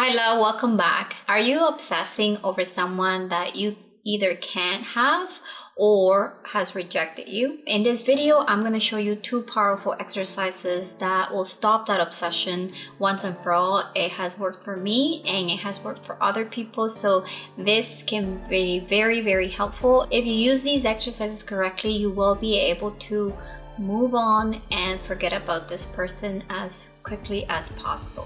Hi love, welcome back. Are you obsessing over someone that you either can't have or has rejected you? In this video, I'm going to show you two powerful exercises that will stop that obsession once and for all. It has worked for me and it has worked for other people, so this can be very, very helpful. If you use these exercises correctly, you will be able to move on and forget about this person as quickly as possible.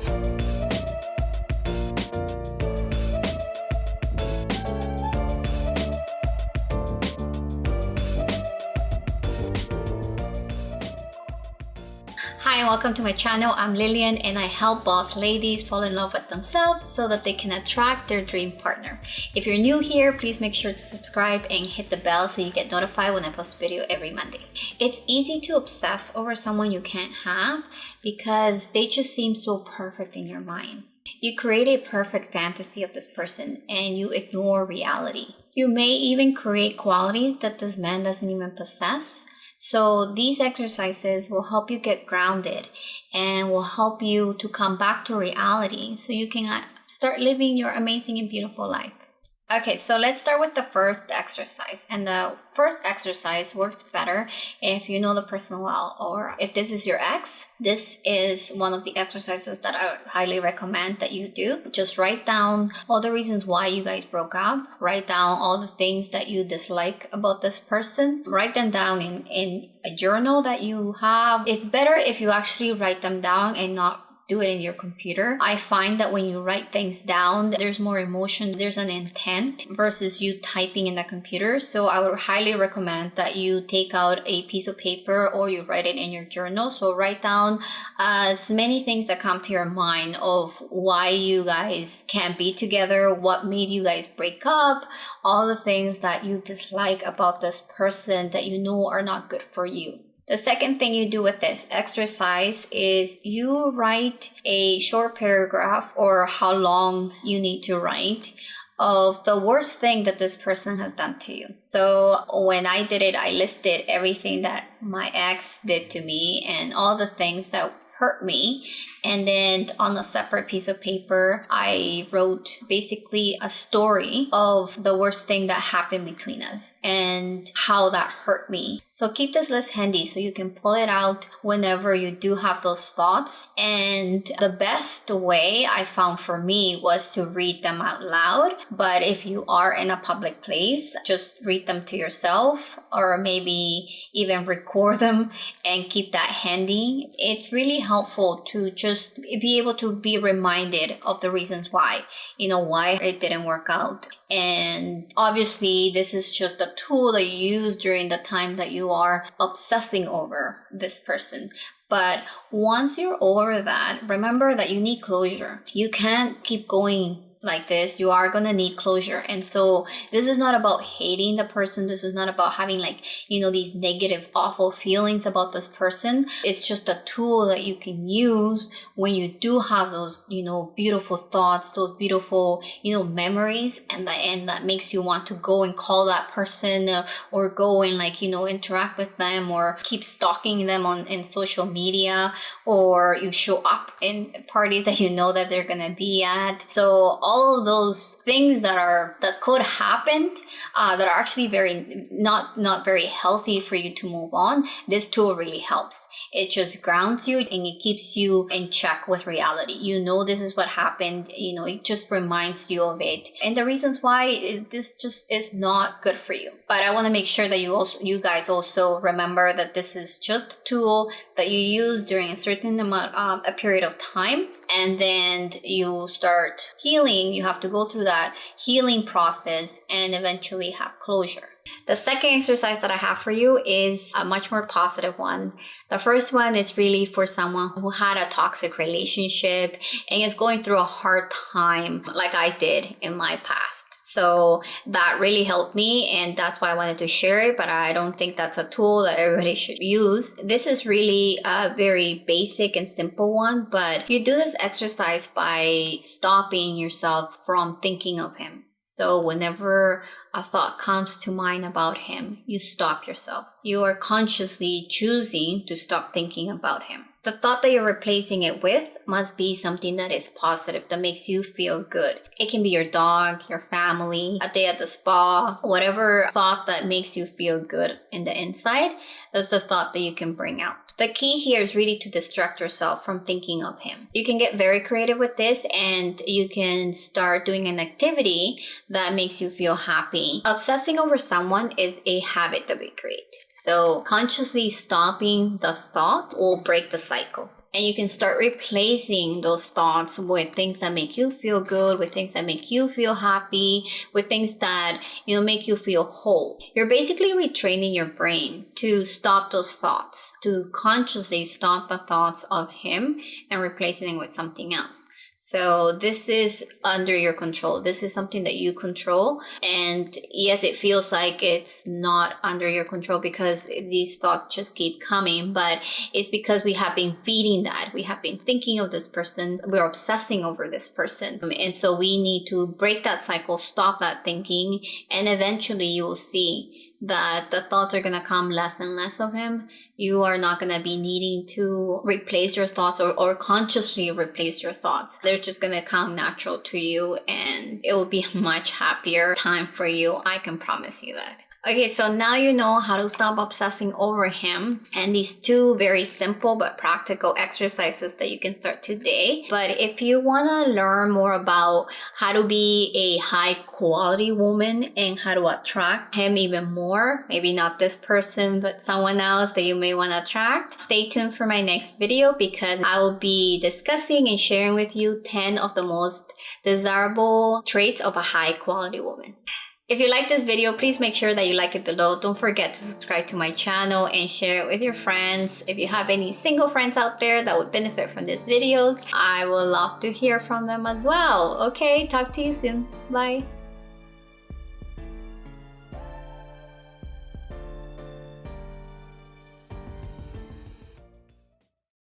Hi and welcome to my channel. I'm Lylian and I help boss ladies fall in love with themselves so that they can attract their dream partner. If you're new here, please make sure to subscribe and hit the bell so you get notified when I post a video every Monday. It's easy to obsess over someone you can't have because they just seem so perfect in your mind. You create a perfect fantasy of this person and you ignore reality. You may even create qualities that this man doesn't even possess. So these exercises will help you get grounded and will help you to come back to reality so you can start living your amazing and beautiful life. Okay, so let's start with the first exercise. And the first exercise works better if you know the person well, or if this is your ex. This is one of the exercises that I would highly recommend that you do. Just write down all the reasons why you guys broke up. Write down all the things that you dislike about this person. Write them down in a journal that you have. It's better if you actually write them down and not do it in your computer. I find that when you write things down, there's more emotion, there's an intent versus you typing in the computer. So I would highly recommend that you take out a piece of paper or you write it in your journal. So write down as many things that come to your mind of why you guys can't be together, what made you guys break up, all the things that you dislike about this person that you know are not good for you. The second thing you do with this exercise is you write a short paragraph or how long you need to write of the worst thing that this person has done to you. So when I did it, I listed everything that my ex did to me and all the things that hurt me. And then on a separate piece of paper, I wrote basically a story of the worst thing that happened between us and how that hurt me. So keep this list handy so you can pull it out whenever you do have those thoughts. And the best way I found for me was to read them out loud. But if you are in a public place, just read them to yourself or maybe even record them and keep that handy. It's really helpful to just be able to be reminded of the reasons why it didn't work out. And obviously this is just a tool that you use during the time that you are obsessing over this person. But once you're over that, remember that you need closure. You can't keep going like this. You are going to need closure. And so this is not about hating the person. This is not about having these negative, awful feelings about this person. It's just a tool that you can use when you do have those, beautiful thoughts, those beautiful, memories, and that makes you want to go and call that person or go and interact with them or keep stalking them in social media, or you show up in parties that you know that they're going to be at. So all of those things that could happen that are actually very not very healthy for you to move on, this tool really helps. It just grounds you and it keeps you in check with reality. This is what happened. It just reminds you of it and the reasons why this just is not good for you. But I want to make sure that you guys also remember that this is just a tool that you use during a certain a period of time. And then you start healing. You have to go through that healing process and eventually have closure. The second exercise that I have for you is a much more positive one. The first one is really for someone who had a toxic relationship and is going through a hard time like I did in my past. So that really helped me and that's why I wanted to share it, but I don't think that's a tool that everybody should use. This is really a very basic and simple one, but you do this exercise by stopping yourself from thinking of him. So whenever a thought comes to mind about him, you stop yourself. You are consciously choosing to stop thinking about him. The thought that you're replacing it with must be something that is positive, that makes you feel good. It can be your dog, your family, a day at the spa, whatever thought that makes you feel good in the inside. That's the thought that you can bring out. The key here is really to distract yourself from thinking of him. You can get very creative with this, and you can start doing an activity that makes you feel happy. Obsessing over someone is a habit that we create. So consciously stopping the thought will break the cycle. And you can start replacing those thoughts with things that make you feel good, with things that make you feel happy, with things that, make you feel whole. You're basically retraining your brain to stop those thoughts, to consciously stop the thoughts of him and replacing it with something else. So this is under your control. This is something that you control. And yes, it feels like it's not under your control because these thoughts just keep coming, but it's because we have been feeding that. We have been thinking of this person. We're obsessing over this person. And so we need to break that cycle, stop that thinking, and eventually you will see that the thoughts are going to come less and less of him. You are not going to be needing to replace your thoughts or consciously replace your thoughts. They're just going to come natural to you, and it will be a much happier time for you. I can promise you that. Okay, so now you know how to stop obsessing over him, and these two very simple but practical exercises that you can start today. But if you want to learn more about how to be a high quality woman and how to attract him even more, maybe not this person, but someone else that you may want to attract, stay tuned for my next video because I will be discussing and sharing with you 10 of the most desirable traits of a high quality woman. If you like this video, please make sure that you like it below. Don't forget to subscribe to my channel and share it with your friends. If you have any single friends out there that would benefit from these videos, I would love to hear from them as well. Okay, talk to you soon. Bye.